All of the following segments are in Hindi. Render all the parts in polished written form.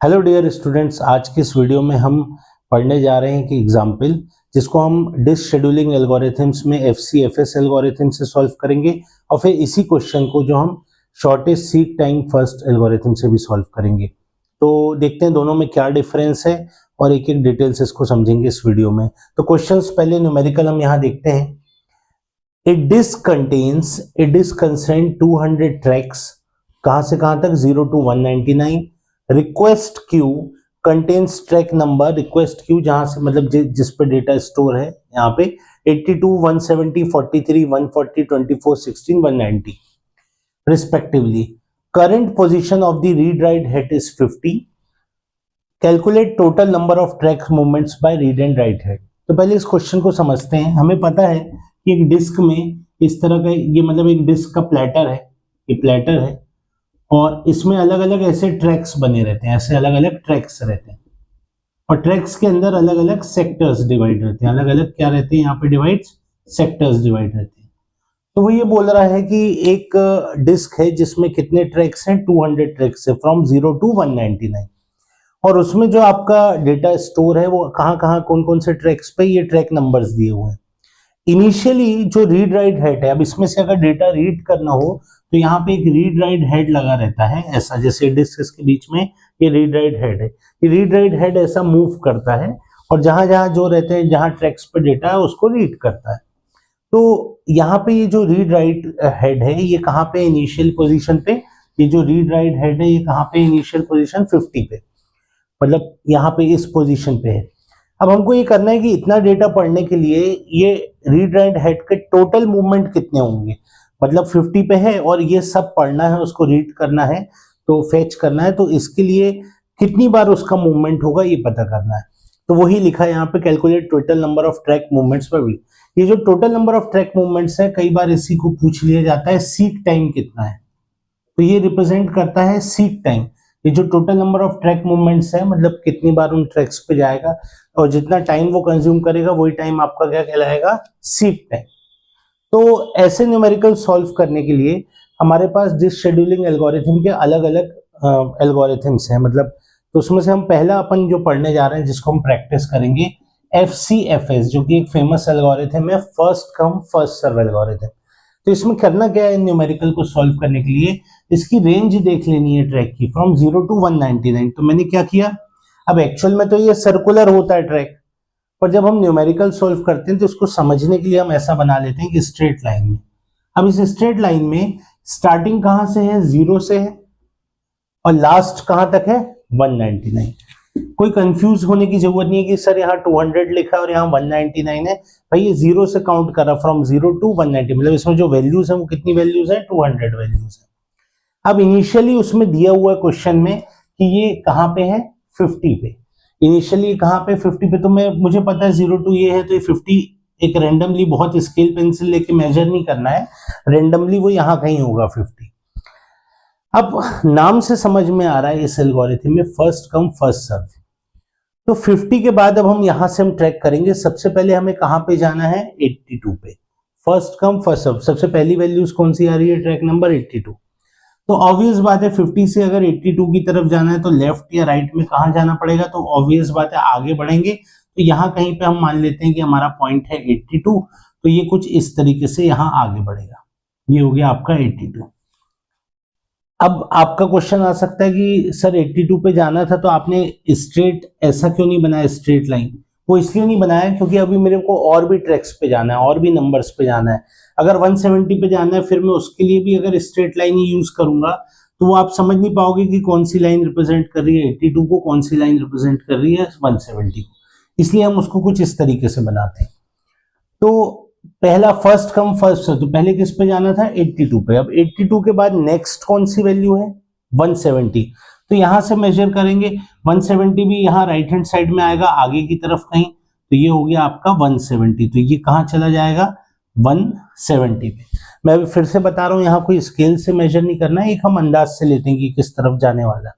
हेलो डियर स्टूडेंट्स, आज के इस वीडियो में हम पढ़ने जा रहे हैं कि एग्जाम्पल जिसको हम डिस्क शेड्यूलिंग एल्गोरिथम्स में FCFS एल्गोरिथम से सॉल्व करेंगे और फिर इसी क्वेश्चन को जो हम shortest seek time first algorithm से भी सॉल्व करेंगे। तो देखते हैं दोनों में क्या डिफरेंस है और एक एक डिटेल्स इसको समझेंगे इस वीडियो में। तो क्वेश्चंस पहले न्यूमेरिकल हम यहाँ देखते हैं। ए डिस्क कंटेन्स 200 ट्रैक्स, कहाँ से कहाँ तक 0 to 199। Request Q contains track number, request Q जहां से मतलब जिस पे डेटा स्टोर है यहाँ पे 82, 170, 43, 140, 24, 16, 190 respectively. Current position of the read write head is 50। Calculate total number of track movements by read and write head. तो पहले इस क्वेश्चन को समझते हैं। हमें पता है कि एक डिस्क में इस तरह का ये मतलब एक डिस्क का प्लेटर है, ये प्लेटर है और इसमें अलग अलग ऐसे ट्रैक्स बने रहते हैं, ऐसे अलग अलग ट्रैक्स रहते हैं और ट्रैक्स के अंदर अलग अलग सेक्टर्स डिवाइड रहते हैं। अलग अलग क्या रहते हैं यहाँ पे डिवाइड्स, सेक्टर्स डिवाइड रहते हैं। तो वो ये बोल रहा है कि एक डिस्क है जिसमें कितने ट्रैक्स हैं, 200 ट्रैक्स है फ्रॉम 0 to 199 और उसमें जो आपका डेटा स्टोर है वो कहाँ कहाँ कौन कौन से ट्रैक्स पे, ये ट्रैक नंबर्स दिए हुए हैं। इनिशियली जो रीड राइट हेड है, अब इसमें से अगर डेटा रीड करना हो तो यहाँ पे एक रीड राइट हेड लगा रहता है, ऐसा जैसे डिस्क के बीच में ये रीड राइट हेड है। ये रीड राइट हेड ऐसा मूव करता है और जहां जहां जो रहते हैं, जहां ट्रैक्स पे डेटा है उसको रीड करता है। तो यहाँ पे ये जो रीड राइट हेड है ये कहाँ पे इनिशियल पोजीशन पे, ये जो रीड राइट हेड है ये कहाँ पे इनिशियल पोजीशन 50 पे, मतलब यहाँ पे इस पोजीशन पे है। अब हमको ये करना है कि इतना डेटा पढ़ने के लिए ये रीड राइट हेड के टोटल मूवमेंट कितने होंगे, मतलब 50 पे है और ये सब पढ़ना है, उसको रीड करना है, तो फेच करना है, तो इसके लिए कितनी बार उसका मूवमेंट होगा ये पता करना है। तो वही लिखा है यहाँ पे, calculate total number of track movements per week. ये जो total number of track movements है, कई बार इसी को पूछ लिया जाता है सीक टाइम कितना है, तो ये रिप्रेजेंट करता है सीक टाइम। ये जो total number of track movements है मतलब कितनी बार उन ट्रैक्स पे जाएगा और जितना टाइम वो कंज्यूम करेगा वही टाइम आपका क्या कहलाएगा, सीक टाइम। तो ऐसे न्यूमेरिकल सॉल्व करने के लिए हमारे पास डिस्क शेड्यूलिंग एल्गोरिथम के अलग अलग एल्गोरिथम्स हैं, मतलब तो उसमें से हम पहला अपन जो पढ़ने जा रहे हैं जिसको हम प्रैक्टिस करेंगे FCFS, जो कि एक फेमस एल्गोरिथम है, first come first serve algorithm. तो इसमें करना क्या है, न्यूमेरिकल को सॉल्व करने के लिए इसकी रेंज देख लेनी है ट्रैक की, फ्रॉम 0 to 199। तो मैंने क्या किया, अब एक्चुअल में तो ये सर्कुलर होता है ट्रैक, पर जब हम न्यूमेरिकल सॉल्व करते हैं तो उसको समझने के लिए हम ऐसा बना लेते हैं कि स्ट्रेट लाइन में। अब इस स्ट्रेट लाइन में स्टार्टिंग कहां से है, 0 से है और लास्ट कहां तक है, 199। कोई कंफ्यूज होने की जरूरत नहीं है कि सर यहाँ 200 लिखा है और यहाँ 199 है। भाई ये 0 से काउंट कर रहा, फ्रॉम 0 to 190, मतलब इसमें जो वैल्यूज है वो कितनी वैल्यूज है, 200 वैल्यूज है। अब इनिशियली उसमें दिया हुआ क्वेश्चन में कि ये कहाँ पे है, 50 पे। इनिशियली कहाँ पे, 50 पे। तो मुझे पता है 0 to ये है, तो ये 50 एक रेंडमली, बहुत स्केल पेंसिल लेके मेजर नहीं करना है, रेंडमली वो यहाँ कहीं होगा 50। अब नाम से समझ में आ रहा है इस एल्गोरिथम में फर्स्ट कम फर्स्ट सर्व। तो 50 के बाद अब हम यहां से हम ट्रैक करेंगे। सबसे पहले हमें कहां पे जाना है, 82 पे। फर्स्ट कम फर्स्ट सर्व, सबसे पहली वैल्यूज कौन सी आ रही है, ट्रैक नंबर 82। तो ऑब्वियस बात है 50 से अगर 82 की तरफ जाना है तो लेफ्ट या राइट में कहां जाना पड़ेगा, तो ऑब्वियस बात है आगे बढ़ेंगे। तो यहाँ कहीं पे हम मान लेते हैं कि हमारा पॉइंट है 82, तो ये कुछ इस तरीके से यहाँ आगे बढ़ेगा। ये हो गया आपका 82। अब आपका क्वेश्चन आ सकता है कि सर 82 पे जाना था तो आपने स्ट्रेट ऐसा क्यों नहीं बनाया, स्ट्रेट लाइन। वो इसलिए नहीं बनाया क्योंकि अभी मेरे को और भी ट्रैक्स पे जाना है, और भी नंबर्स पे जाना है। अगर 170 पे जाना है फिर मैं उसके लिए भी अगर स्ट्रेट लाइन ही यूज करूंगा तो वो आप समझ नहीं पाओगे कि कौन सी लाइन रिप्रेजेंट कर रही है 82 को, कौन सी लाइन रिप्रेजेंट कर रही है 170 को। इसलिए हम उसको कुछ इस तरीके से बनाते हैं। तो पहला फर्स्ट कम फर्स्ट सर्व, तो पहले किस पे जाना था, 82 पे। अब 82 के बाद नेक्स्ट कौन सी वैल्यू है, 170। तो यहां से मेजर करेंगे, 170 भी यहाँ राइट हैंड साइड में आएगा आगे की तरफ कहीं, तो ये हो गया आपका 170। तो ये कहाँ चला जाएगा, 170 पे। मैं अभी फिर से बता रहा हूँ, यहाँ कोई स्केल से मेजर नहीं करना है, एक हम अंदाज से लेते हैं कि किस तरफ जाने वाला है।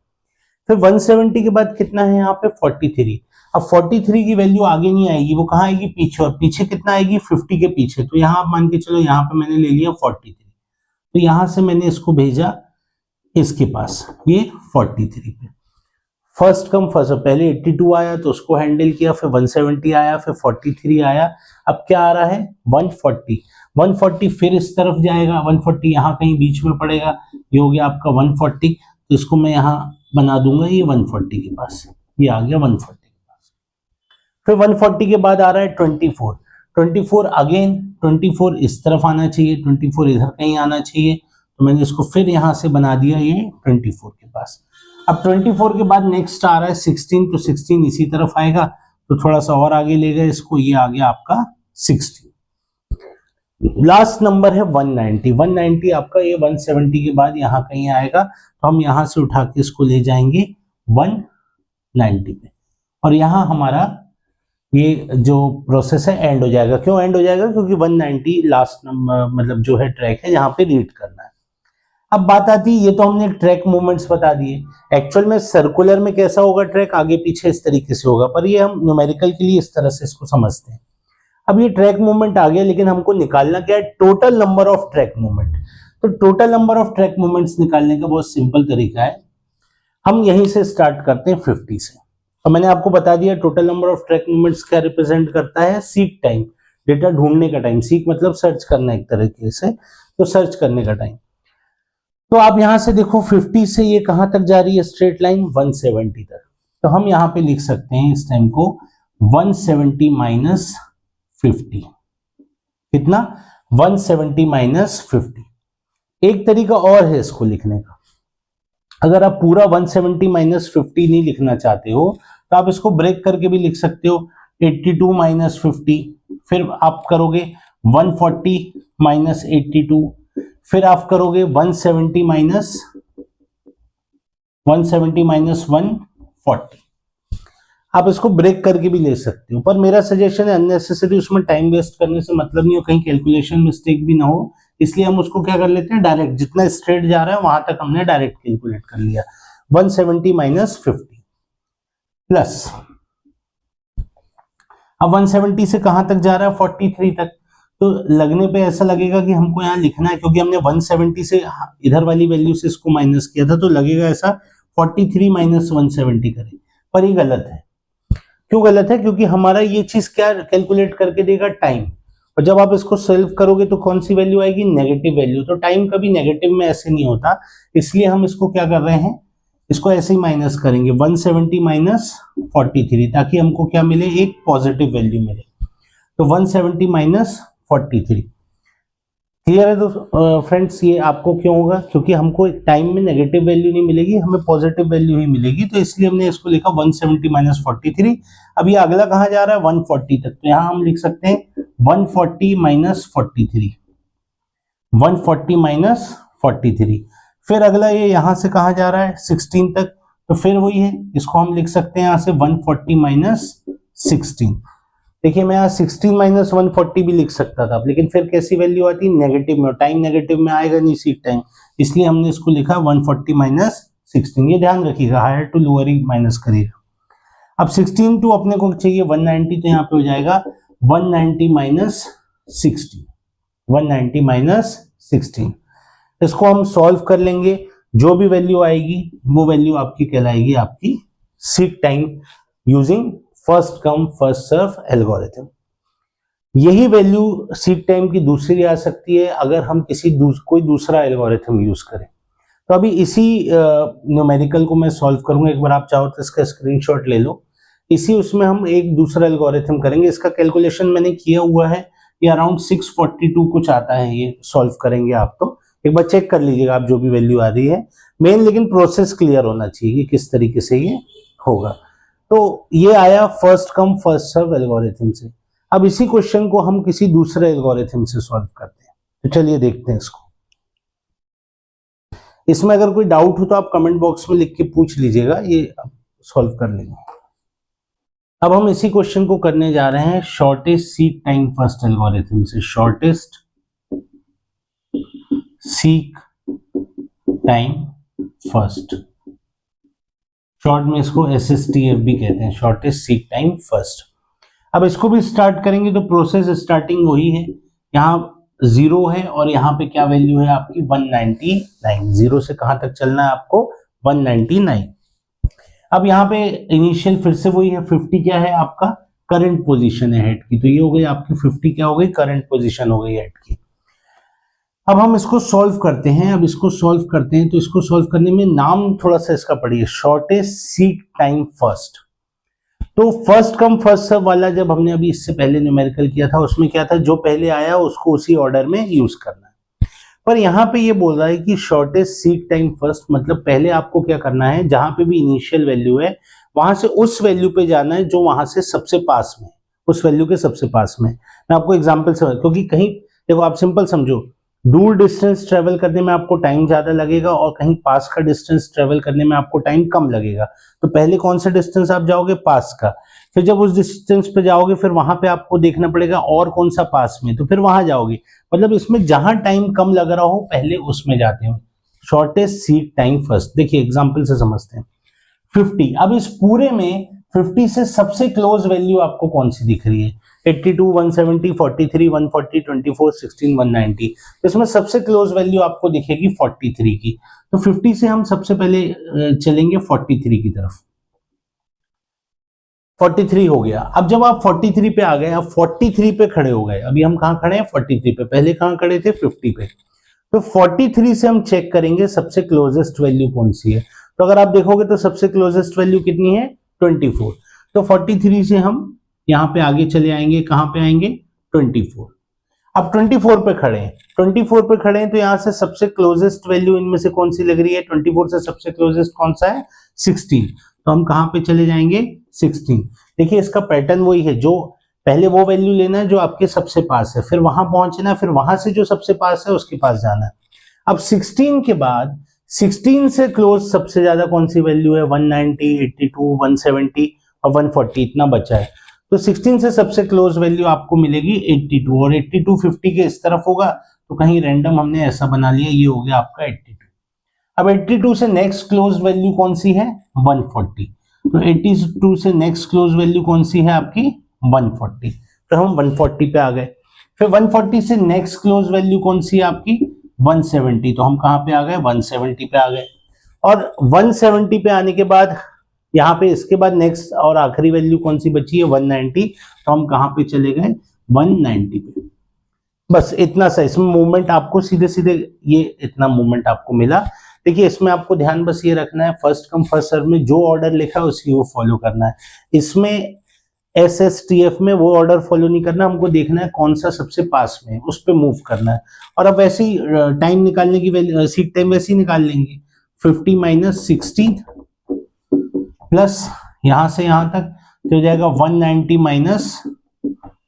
फिर 170 के बाद कितना है यहाँ पे, 43। अब 43 की वैल्यू आगे नहीं आएगी, वो कहाँ आएगी, पीछे। और पीछे कितना आएगी, 50 के पीछे। तो यहाँ आप मान के चलो, यहाँ पे मैंने ले लिया 43, तो यहां से मैंने इसको भेजा इसके पास, ये 43 पे। फर्स्ट कम फर्स्ट, पहले 82 आया तो उसको हैंडल किया, फिर 170 आया, फिर 43 आया, अब क्या आ रहा है 140। 140 फिर इस तरफ जाएगा, 140 यहाँ कहीं बीच में पड़ेगा, ये हो गया आपका 140, तो इसको मैं यहाँ बना दूंगा ये 140 के पास, ये आ गया 140 के पास। फिर 140 के बाद आ रहा है 24, 24 अगेन 24 इस तरफ आना चाहिए, 24 इधर कहीं आना चाहिए, तो मैंने इसको फिर यहां से बना दिया ये 24 के पास। अब 24 के बाद नेक्स्ट आ रहा है 16, तो 16 इसी तरफ आएगा, तो थोड़ा सा और आगे ले गए इसको, ये आ गया आपका 16। लास्ट नंबर है 190, 190 आपका ये 170 के बाद यहाँ कहीं आएगा, तो हम यहां से उठा के इसको ले जाएंगे 190 पे, और यहाँ हमारा ये जो प्रोसेस है एंड हो जाएगा। क्यों एंड हो जाएगा? क्योंकि 190 लास्ट नंबर मतलब जो है ट्रैक है जहां पे रीड करना है। अब बात आती है, ये तो हमने ट्रैक मूवमेंट्स बता दिए, एक्चुअल में सर्कुलर में कैसा होगा ट्रैक, आगे पीछे इस तरीके से होगा, पर ये हम न्यूमेरिकल के लिए इस तरह से इसको समझते हैं। अब ये ट्रैक मूवमेंट आ गया, लेकिन हमको निकालना क्या है, total number of track movement. तो total number of track movements निकालने का बहुत सिंपल तरीका है, हम यहीं से स्टार्ट करते हैं 50 से। तो मैंने आपको बता दिया total number of track movements क्या रिप्रेजेंट करता है, सीक टाइम, डेटा ढूंढने का टाइम, सीक मतलब सर्च करना एक तरीके से, तो सर्च करने का टाइम। तो आप यहां से देखो 50 से ये कहां तक जा रही है स्ट्रेट लाइन, 170 तक, तो हम यहां पे लिख सकते हैं इस टाइम को 170 माइनस 50, कितना 170 माइनस 50। एक तरीका और है इसको लिखने का, अगर आप पूरा 170 माइनस 50 नहीं लिखना चाहते हो तो आप इसको ब्रेक करके भी लिख सकते हो, 82 माइनस 50, फिर आप करोगे 140 माइनस 82, फिर आप करोगे 170 माइनस 140। आप इसको ब्रेक करके भी ले सकते हो, पर मेरा सजेशन है अननेसेसरी उसमें टाइम वेस्ट करने से मतलब नहीं हो, कहीं कैलकुलेशन मिस्टेक भी ना हो, इसलिए हम उसको क्या कर लेते हैं डायरेक्ट, जितना स्ट्रेट जा रहा है वहां तक हमने डायरेक्ट कैलकुलेट कर लिया। 170 माइनस 50 प्लस, अब 170 से कहां तक जा रहा है 43 तक, तो लगने पे ऐसा लगेगा कि हमको यहाँ लिखना है, क्योंकि हमने 170 से इधर वाली वैल्यू से इसको माइनस किया था, तो लगेगा ऐसा 43 माइनस 170 करें, पर ये गलत है। क्यों गलत है? क्योंकि हमारा ये चीज क्या कैलकुलेट करके देगा, टाइम, और जब आप इसको सॉल्व करोगे तो कौन सी वैल्यू आएगी, नेगेटिव वैल्यू। तो टाइम कभी नेगेटिव में ऐसे नहीं होता, इसलिए हम इसको क्या कर रहे हैं, इसको ऐसे ही माइनस करेंगे 170 माइनस 43, ताकि हमको क्या मिले, एक पॉजिटिव वैल्यू मिले। तो 170 माइनस 43, क्लियर है? तो फ्रेंड्स ये आपको क्यों होगा, क्योंकि हमको टाइम में नेगेटिव वैल्यू नहीं मिलेगी, हमें पॉजिटिव वैल्यू ही मिलेगी, तो इसलिए हमने इसको लिखा 170 माइनस 43। अब ये अगला कहाँ जा रहा है 140 तक, तो यहाँ हम लिख सकते हैं 140 माइनस 43, 140 माइनस 43। फिर अगला ये यहाँ से कहाँ जा रहा है 16 तक, तो फिर वही है, इसको हम लिख सकते हैं यहाँ से 140 माइनस 16। देखिए मैं यहाँ 16 माइनस 140 भी लिख सकता था, लेकिन फिर कैसी वैल्यू आती, नेगेटिव में, टाइम नेगेटिव में आएगा नहीं सीक टाइम, इसलिए हमने इसको लिखा 140 माइनस 16। ये ध्यान रखिएगा, हायर टू लोअर ही माइनस करिएगा। अब 16 टू अपने को चाहिए 190, तो यहाँ पे हो जाएगा 190 माइनस 16, 190 माइनस 16। इसको हम सॉल्व कर लेंगे, जो भी वैल्यू आएगी वो वैल्यू आपकी कहलाएगी आपकी seek time using first come first serve algorithm. यही वैल्यू सीक टाइम की दूसरी आ सकती है अगर हम कोई दूसरा एल्गोरिथम यूज करें। तो अभी इसी न्यूमेरिकल को मैं सॉल्व करूंगा, एक बार आप चाहो तो इसका स्क्रीनशॉट ले लो। इसी उसमें हम एक दूसरा एल्गोरिथम करेंगे, इसका कैलकुलेशन मैंने किया हुआ है, ये अराउंड 642 कुछ आता है, ये सॉल्व करेंगे आप, तो एक बार चेक कर लीजिएगा आप जो भी वैल्यू आ रही है, मेन लेकिन प्रोसेस क्लियर होना चाहिए कि किस तरीके से ये होगा। तो ये आया first come first serve algorithm से। अब इसी क्वेश्चन को हम किसी दूसरे एल्गोरिथम से सॉल्व करते हैं, तो चलिए देखते हैं इसको। इसमें अगर कोई डाउट हो तो आप कमेंट बॉक्स में लिख के पूछ लीजिएगा, ये सॉल्व कर लेंगे। अब हम इसी क्वेश्चन को करने जा रहे हैं shortest seek time first algorithm से, shortest seek time first, short में इसको SSTF भी कहते हैं, शॉर्टेस्ट सीक टाइम फर्स्ट। अब इसको भी स्टार्ट करेंगे तो प्रोसेस स्टार्टिंग वही है, यहाँ 0 है और यहाँ पे क्या वैल्यू है आपकी 199। 0 से कहां तक चलना है आपको 199। अब यहाँ पे इनिशियल फिर से वही है, 50 क्या है आपका करंट पोजीशन है हेड की, तो ये हो गई आपकी 50 क्या हो गई करंट पोजीशन हो गई हेड की। अब हम इसको सॉल्व करते हैं। अब इसको सॉल्व करते हैं तो इसको सॉल्व करने में नाम थोड़ा सा इसका पढ़िए, शॉर्टेस्ट सीक टाइम फर्स्ट। तो फर्स्ट कम फर्स्ट सर्व वाला जब हमने अभी इससे पहले न्यूमेरिकल किया था उसमें क्या था, जो पहले आया उसको उसी ऑर्डर में यूज करना है। पर यहाँ पे ये बोल रहा है कि शॉर्टेस्ट सीक टाइम फर्स्ट, मतलब पहले आपको क्या करना है, जहां पे भी इनिशियल वैल्यू है वहां से उस वैल्यू पे जाना है जो वहां से सबसे पास में, उस वैल्यू के सबसे पास में। मैं आपको एग्जाम्पल से, क्योंकि कहीं देखो आप सिंपल समझो, दूर डिस्टेंस ट्रेवल करने में आपको टाइम ज्यादा लगेगा और कहीं पास का डिस्टेंस ट्रेवल करने में आपको टाइम कम लगेगा। तो पहले कौन सा डिस्टेंस आप जाओगे, पास का। फिर जब उस डिस्टेंस पे जाओगे फिर वहां पे आपको देखना पड़ेगा और कौन सा पास में, तो फिर वहां जाओगे। मतलब इसमें जहां टाइम कम लग रहा हो पहले उसमें जाते हो। Shortest seek time first. देखिए एग्जाम्पल से समझते हैं। 50, अब इस पूरे में 50 से सबसे क्लोज वैल्यू आपको कौन सी दिख रही है, 82, 170, 43, 140, 24, 16, 190। तो इसमें सबसे क्लोज वैल्यू आपको दिखेगी 43 की। तो 50 से हम सबसे पहले चलेंगे 43 की तरफ। 43 हो गया। अब जब आप 43 पे आ गए, अब 43 पे खड़े हो गए, अभी हम कहाँ खड़े हैं 43 पे, पहले कहाँ खड़े थे 50 पे। तो 43 से हम चेक करेंगे सबसे क्लोजेस्ट वैल्यू कौन सी है। तो अगर आप देखोगे तो सबसे क्लोजेस्ट वैल्यू कितनी है, 24। तो 43 से हम यहाँ पे आगे चले आएंगे, कहाँ पे आएंगे 24। अब 24 पे खड़े हैं, 24 पे खड़े हैं तो यहाँ से सबसे क्लोजेस्ट वैल्यू इनमें से कौन सी लग रही है, 24 से सबसे क्लोजेस्ट कौन सा है, 16। तो हम कहाँ पे चले जाएंगे 16। देखिए इसका पैटर्न वही है, जो पहले वो वैल्यू लेना है जो आपके सबसे पास है, फिर वहां पहुंचना है, फिर वहां से जो सबसे पास है उसके पास जाना है। अब 16 के बाद 16 से क्लोज सबसे ज्यादा कौन सी वैल्यू है, 190, 82, 170 और 140, इतना बचा है। तो 16 से सबसे क्लोज वैल्यू आपको मिलेगी 82, और 82 50 के इस तरफ होगा, तो कहीं रैंडम हमने ऐसा बना लिया, ये हो गया आपका 82। अब 82 से नेक्स्ट क्लोज वैल्यू कौन सी है, 140। तो 82 से नेक्स्ट क्लोज वैल्यू कौन सी है आपकी, 140। तो हम 140 पे आ गए। फिर 140 से नेक्स्ट क्लोज वैल्यू कौन सी है आपकी, 170। तो हम कहाँ पे आ गए, 170 पे आ गए। और 170 पे आने के बाद यहाँ पे इसके बाद नेक्स्ट और आखिरी वैल्यू कौन सी बची है, 190। तो हम कहाँ पे चले गए, 190 पे। बस इतना सा इसमें मूवमेंट आपको सीधे सीधे ये इतना मूवमेंट आपको मिला। देखिए इसमें आपको ध्यान बस ये रखना है, फर्स्ट कम फर्स्ट सर्व में जो ऑर्डर लिखा है उसकी वो फॉलो करना है। इसमें SSTF में वो ऑर्डर फॉलो नहीं करना, हमको देखना है कौन सा सबसे पास में, उस पर मूव करना है। और अब वैसे ही टाइम निकालने की सीक टाइम वैसे ही निकाल लेंगे, 50 माइनस 60 प्लस यहां से यहां तक तो हो जाएगा 190 माइनस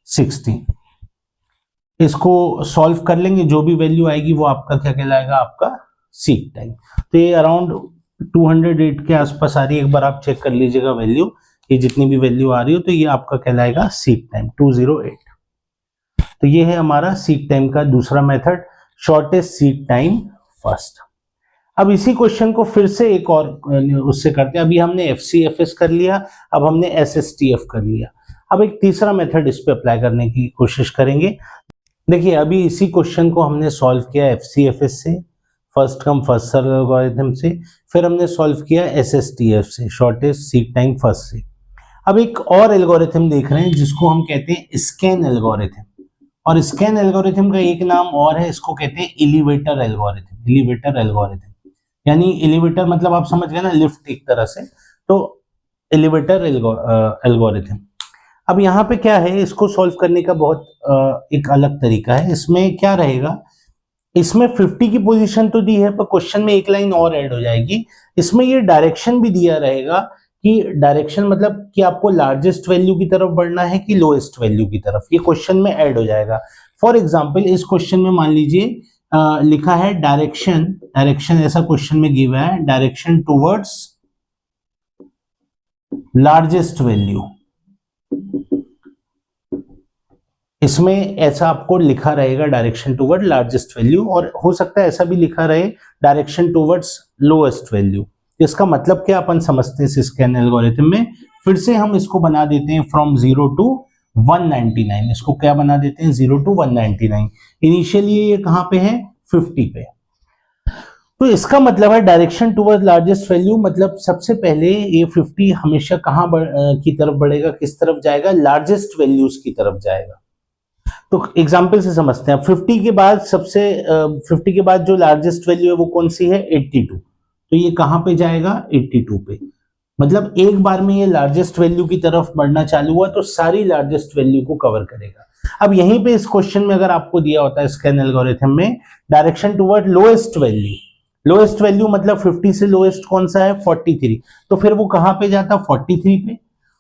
60। इसको सॉल्व कर लेंगे, जो भी वैल्यू आएगी वो आपका क्या कहलाएगा, आपका सीक टाइम। तो ये अराउंड 208 के आसपास आ रही है, एक बार आप चेक कर लीजिएगा वैल्यू, ये जितनी भी वैल्यू आ रही हो तो ये आपका कहलाएगा सीक टाइम 208। तो ये है हमारा सीक टाइम का दूसरा method, shortest seek time first. अब इसी क्वेश्चन को फिर से एक और उससे करते हैं। अभी हमने FCFS कर लिया, अब हमने SSTF कर लिया। अब एक तीसरा मेथड इस पे अप्लाई करने की कोशिश करेंगे। देखिए अभी इसी क्वेश्चन को हमने सॉल्व किया FCFS से, first come first serve algorithm से, फिर हमने सॉल्व किया SSTF से, शॉर्टेस्ट सीक टाइम फर्स्ट से। अब एक और एल्गोरिथम देख रहे हैं जिसको हम कहते हैं स्कैन एल्गोरिथम, और स्कैन एल्गोरिथम का एक नाम और है, इसको कहते हैं एलिवेटर एल्गोरिथम। एलिवेटर एल्गोरिथम यानी एलिवेटर मतलब आप समझ गए ना, लिफ्ट एक तरह से, तो एलिवेटर एल्गोरिथम। अब यहाँ पे क्या है, इसको सॉल्व करने का बहुत एक अलग तरीका है। इसमें क्या रहेगा, इसमें 50 की पोजीशन तो दी है पर क्वेश्चन में एक लाइन और ऐड हो जाएगी। इसमें ये डायरेक्शन भी दिया रहेगा कि डायरेक्शन मतलब कि आपको लार्जेस्ट वैल्यू की तरफ बढ़ना है कि लोएस्ट वैल्यू की तरफ, ये क्वेश्चन में ऐड हो जाएगा। फॉर एग्जाम्पल इस क्वेश्चन में मान लीजिए लिखा है डायरेक्शन ऐसा क्वेश्चन में गिवा है, डायरेक्शन टुवर्ड्स लार्जेस्ट वैल्यू। इसमें ऐसा आपको लिखा रहेगा डायरेक्शन टुवर्ड लार्जेस्ट वैल्यू, और हो सकता है ऐसा भी लिखा रहे डायरेक्शन टुवर्ड्स लोएस्ट वैल्यू। इसका मतलब क्या अपन समझते हैं इस स्कैन एल्गोरिथम में। फिर से हम इसको बना देते हैं फ्रॉम 0 to 199। इसको क्या बना देते हैं, 0 to 199। इनिशियली ये कहां पे है, 50 पे। तो इसका मतलब है डायरेक्शन टुवर्ड लार्जेस्ट वैल्यू, मतलब सबसे पहले ये 50 हमेशा कहां की तरफ बढ़ेगा, किस तरफ जाएगा, लार्जेस्ट वैल्यूज की तरफ जाएगा। तो एग्जांपल से समझते हैं। 50 के बाद 50 के बाद जो लार्जेस्ट वैल्यू है वो कौन सी है, 82। तो ये कहां पे जाएगा, 82 पे। मतलब एक बार में ये लार्जेस्ट वैल्यू की तरफ बढ़ना चालू हुआ तो सारी लार्जेस्ट वैल्यू को कवर करेगा। अब यहीं पे इस क्वेश्चन में अगर आपको दिया होता है स्कैन एल्गोरिथम में direction toward lowest value, lowest value मतलब 50 से लोएस्ट कौन सा है, 43, तो फिर वो कहां पे जाता, 43 पे,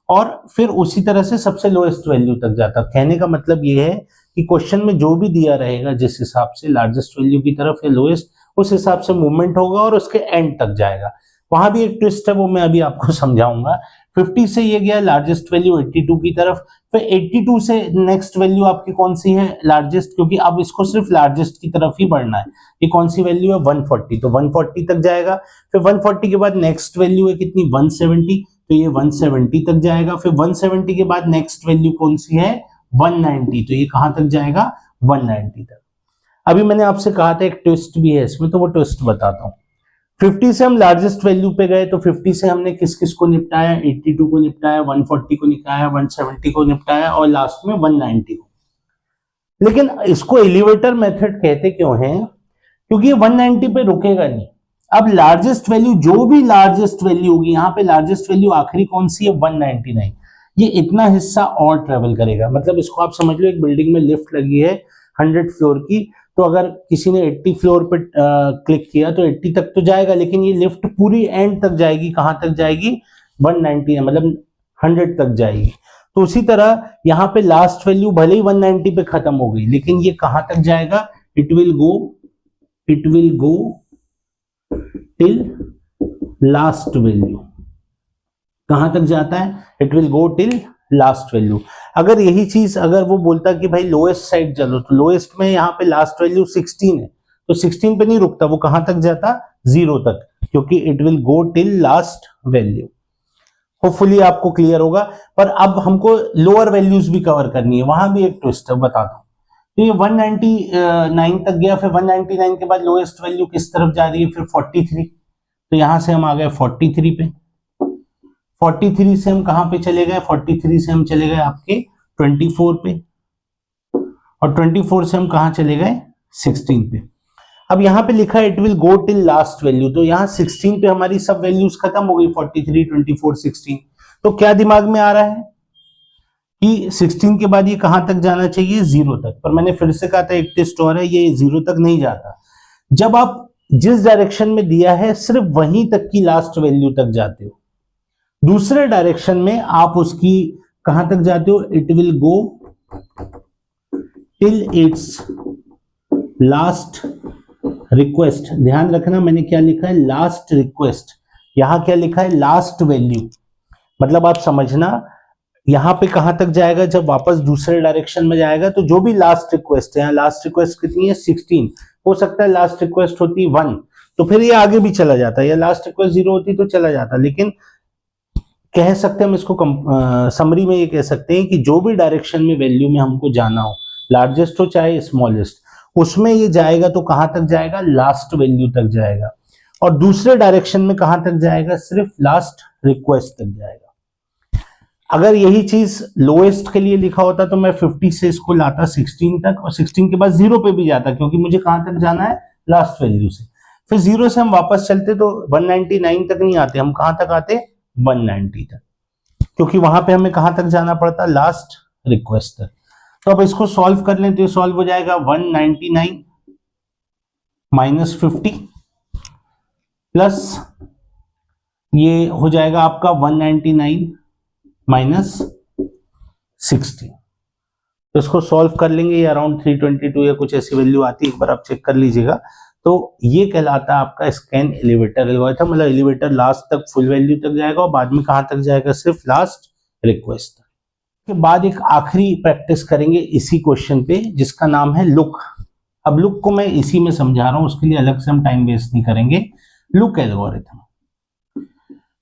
और फिर उसी तरह से सबसे लोएस्ट वैल्यू तक जाता। कहने का मतलब ये है कि क्वेश्चन में जो भी दिया रहेगा जिस हिसाब से लार्जेस्ट वैल्यू की तरफ या लोएस्ट, उस हिसाब से मूवमेंट होगा और उसके एंड तक जाएगा। वहां भी एक ट्विस्ट है, वो मैं अभी आपको समझाऊंगा। 50 से ये गया लार्जेस्ट वैल्यू 82 की तरफ, फिर 82 से नेक्स्ट वैल्यू आपकी कौन सी है, लार्जेस्ट, क्योंकि अब इसको सिर्फ लार्जेस्ट की तरफ ही बढ़ना है। ये कौन सी वैल्यू है, 140, तो 140 तक जाएगा। फिर 140 के बाद नेक्स्ट वैल्यू है कितनी, 170, तो ये 170 तक जाएगा। फिर 170 के बाद नेक्स्ट वैल्यू कौन सी है, 190, तो ये कहां तक जाएगा, 190 तक। अभी मैंने आपसे कहा था एक ट्विस्ट भी है इसमें, तो वो ट्विस्ट बताता हूं। 50 से हम लार्जेस्ट वैल्यू पे गए तो 50 से हमने किस किस को निपटाया, 82 को निपटाया, 140 को निपटाया, 170 को निपटाया और लास्ट में 190 को। लेकिन इसको एलिवेटर मेथड कहते क्यों हैं, क्योंकि ये 190 पे रुकेगा नहीं। अब लार्जेस्ट वैल्यू, जो भी लार्जेस्ट वैल्यू होगी, यहाँ पे लार्जेस्ट वैल्यू आखिरी कौन सी है, 199, ये इतना हिस्सा और ट्रेवल करेगा। मतलब इसको आप समझ लो, एक बिल्डिंग में लिफ्ट लगी है 100 फ्लोर की, तो अगर किसी ने 80 फ्लोर पे क्लिक किया तो 80 तक तो जाएगा, लेकिन ये लिफ्ट पूरी एंड तक जाएगी, कहां तक जाएगी, 190, मतलब 100 तक जाएगी। तो उसी तरह यहाँ पे लास्ट वैल्यू भले ही 190 पे खत्म हो गई, लेकिन ये कहां तक जाएगा, it will go till last value. कहां तक जाता है, it will go till last value. अगर यही चीज अगर वो बोलता कि भाई लोएस्ट साइड चलो, तो लोएस्ट में यहाँ पे लास्ट वैल्यू 16 है, तो 16 पे नहीं रुकता, वो कहां तक जाता, 0 तक, क्योंकि it will go till last value. Hopefully आपको क्लियर होगा। पर अब हमको लोअर वैल्यूज भी कवर करनी है, वहां भी एक ट्विस्ट है, बताता हूं। तो ये 199 तक गया, फिर 199 के बाद लोएस्ट वैल्यू किस तरफ जा रही है, फिर 43, तो यहां से हम आ गए 43 पे। 43 से हम कहां पे चले गए, 43 से हम चले गए आपके 24 पे, और 24 से हम कहां चले गए, 16 पे। अब यहां पे लिखा है it will go till last value, तो यहां 16 पे हमारी सब वैल्यूज खत्म हो गई, 43, 24, 16। तो क्या दिमाग में आ रहा है कि 16 के बाद ये कहां तक जाना चाहिए, 0 तक। पर मैंने फिर से कहा था एक टेस्ट और है, ये 0 तक नहीं जाता। जब आप जिस डायरेक्शन में दिया है सिर्फ वहीं तक की लास्ट वैल्यू तक जाते हो, दूसरे डायरेक्शन में आप उसकी कहां तक जाते हो, it will go till it's last request. ध्यान रखना मैंने क्या लिखा है, लास्ट रिक्वेस्ट, यहां क्या लिखा है, लास्ट वैल्यू। मतलब आप समझना यहां पे कहां तक जाएगा, जब वापस दूसरे डायरेक्शन में जाएगा तो जो भी लास्ट रिक्वेस्ट है, लास्ट रिक्वेस्ट कितनी है, 16, हो सकता है लास्ट रिक्वेस्ट होती 1, तो फिर ये आगे भी चला जाता है, या लास्ट रिक्वेस्ट 0 होती तो चला जाता। लेकिन कह सकते हैं हम इसको समरी में ये कह सकते हैं कि जो भी डायरेक्शन में वैल्यू में हमको जाना हो, लार्जेस्ट हो चाहे स्मॉलेस्ट, उसमें ये जाएगा तो कहां तक जाएगा, लास्ट वैल्यू तक जाएगा। और दूसरे डायरेक्शन में कहां तक जाएगा, सिर्फ लास्ट रिक्वेस्ट तक जाएगा। अगर यही चीज लोएस्ट के लिए लिखा होता तो मैं 50 से इसको लाता 16 तक, और 16 के बाद 0 पे भी जाता, क्योंकि मुझे कहां तक जाना है, लास्ट वैल्यू से। फिर 0 से हम वापस चलते तो 199 तक नहीं आते, हम कहां तक आते, 190 तक, क्योंकि वहां पे हमें कहां तक जाना पड़ता, लास्ट रिक्वेस्ट तक। तो अब इसको सॉल्व कर लें तो ये सॉल्व हो जाएगा 199 माइनस 50 प्लस ये हो जाएगा आपका 199 माइनस 60। तो इसको सॉल्व कर लेंगे, ये अराउंड 322 या कुछ ऐसी वैल्यू आती है, एक बार आप चेक कर लीजिएगा। तो ये कहलाता है आपका स्कैन एलिवेटर एल्गोरिथम, मतलब एलिवेटर लास्ट तक फुल वैल्यू तक जाएगा और बाद में कहां तक जाएगा, सिर्फ लास्ट रिक्वेस्ट तक। के बाद एक आखिरी प्रैक्टिस करेंगे इसी क्वेश्चन पे, जिसका नाम है लुक। अब लुक को मैं इसी में समझा रहा हूं, उसके लिए अलग से हम टाइम वेस्ट नहीं करेंगे। Look algorithm,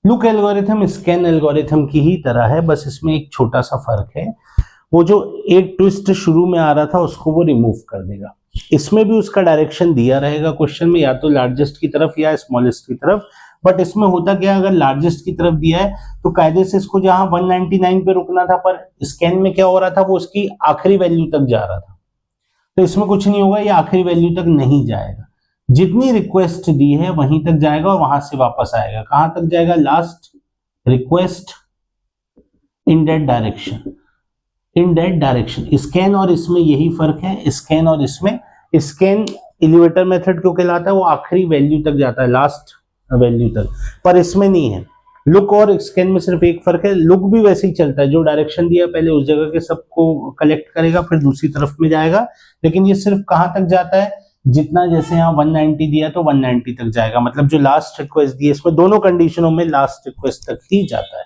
look algorithm scan algorithm की ही तरह है, बस इसमें एक छोटा सा फर्क है, वो जो एक ट्विस्ट शुरू में आ रहा था उसको वो रिमूव कर देगा। इसमें भी उसका डायरेक्शन दिया रहेगा क्वेश्चन में, या तो लार्जेस्ट की तरफ या स्मॉलेस्ट की तरफ। बट इसमें होता क्या है, अगर लार्जेस्ट की तरफ दिया है तो कायदे से इसको जहां 199 पे रुकना था, पर स्कैन में क्या हो रहा था, वो उसकी आखिरी वैल्यू तक जा रहा था। तो इसमें कुछ नहीं होगा, ये आखिरी वैल्यू तक नहीं जाएगा, जितनी रिक्वेस्ट दी है वहीं तक जाएगा और वहां से वापस आएगा। कहां तक जाएगा, last request in that direction, in that direction. Scan और इसमें यही फर्क है, स्कैन और इसमें, स्कैन एलिवेटर मेथड क्यों कहलाता है, वो आखिरी वैल्यू तक जाता है, लास्ट वैल्यू तक, पर इसमें नहीं है। लुक और स्कैन में सिर्फ एक फर्क है, लुक भी वैसे ही चलता है, जो डायरेक्शन दिया पहले उस जगह के सबको कलेक्ट करेगा फिर दूसरी तरफ में जाएगा, लेकिन ये सिर्फ कहां तक जाता है, जितना जैसे यहाँ 190 दिया तो 190 तक जाएगा, मतलब जो लास्ट रिक्वेस्ट दी है इसमें दोनों कंडीशनों में लास्ट रिक्वेस्ट तक ही जाता है।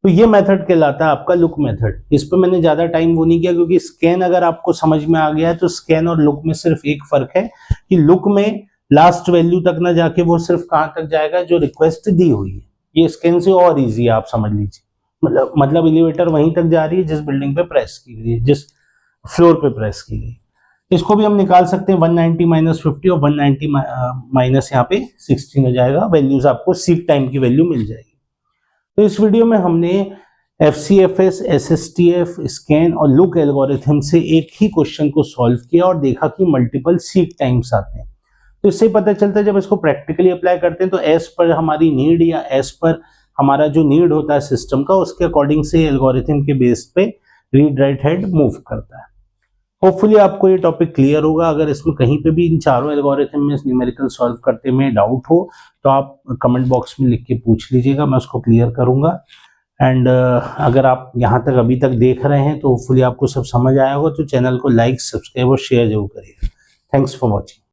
तो ये मेथड कहलाता है आपका लुक मेथड। इस पर मैंने ज्यादा टाइम वो नहीं किया, क्योंकि स्कैन अगर आपको समझ में आ गया है तो स्कैन और लुक में सिर्फ एक फर्क है कि लुक में लास्ट वैल्यू तक ना जाके वो सिर्फ कहां तक जाएगा, जो रिक्वेस्ट दी हुई है। ये स्कैन से और इजी है, आप समझ लीजिए, मतलब एलिवेटर वहीं तक जा रही है जिस बिल्डिंग पे प्रेस की गई है, जिस फ्लोर पे प्रेस की गई। इसको भी हम निकाल सकते हैं, 190 माइनस 50 और 190 माइनस यहाँ पे 16 हो जाएगा, वैल्यूज आपको सीक टाइम की वैल्यू मिल जाएगी। तो इस वीडियो में हमने FCFS, SSTF, स्कैन और लुक एल्गोरिथम से एक ही क्वेश्चन को सॉल्व किया और देखा कि मल्टीपल सीक टाइम्स आते हैं। तो इससे पता चलता है जब इसको प्रैक्टिकली अप्लाई करते हैं तो एज पर हमारी नीड या एज पर हमारा जो नीड होता है सिस्टम का, उसके अकॉर्डिंग से एल्गोरिथम के बेस पे रीड राइट हेड मूव करता है। होपफुली आपको ये टॉपिक क्लियर होगा। अगर इसमें कहीं पे भी इन चारों एल्गोरिथम में न्यूमेरिकल सॉल्व करते में डाउट हो तो आप कमेंट बॉक्स में लिख के पूछ लीजिएगा, मैं उसको क्लियर करूंगा। एंड अगर आप यहाँ तक अभी तक देख रहे हैं तो होपफुली आपको सब समझ आया होगा, तो चैनल को लाइक, सब्सक्राइब और शेयर जरूर करिएगा। Thanks for watching.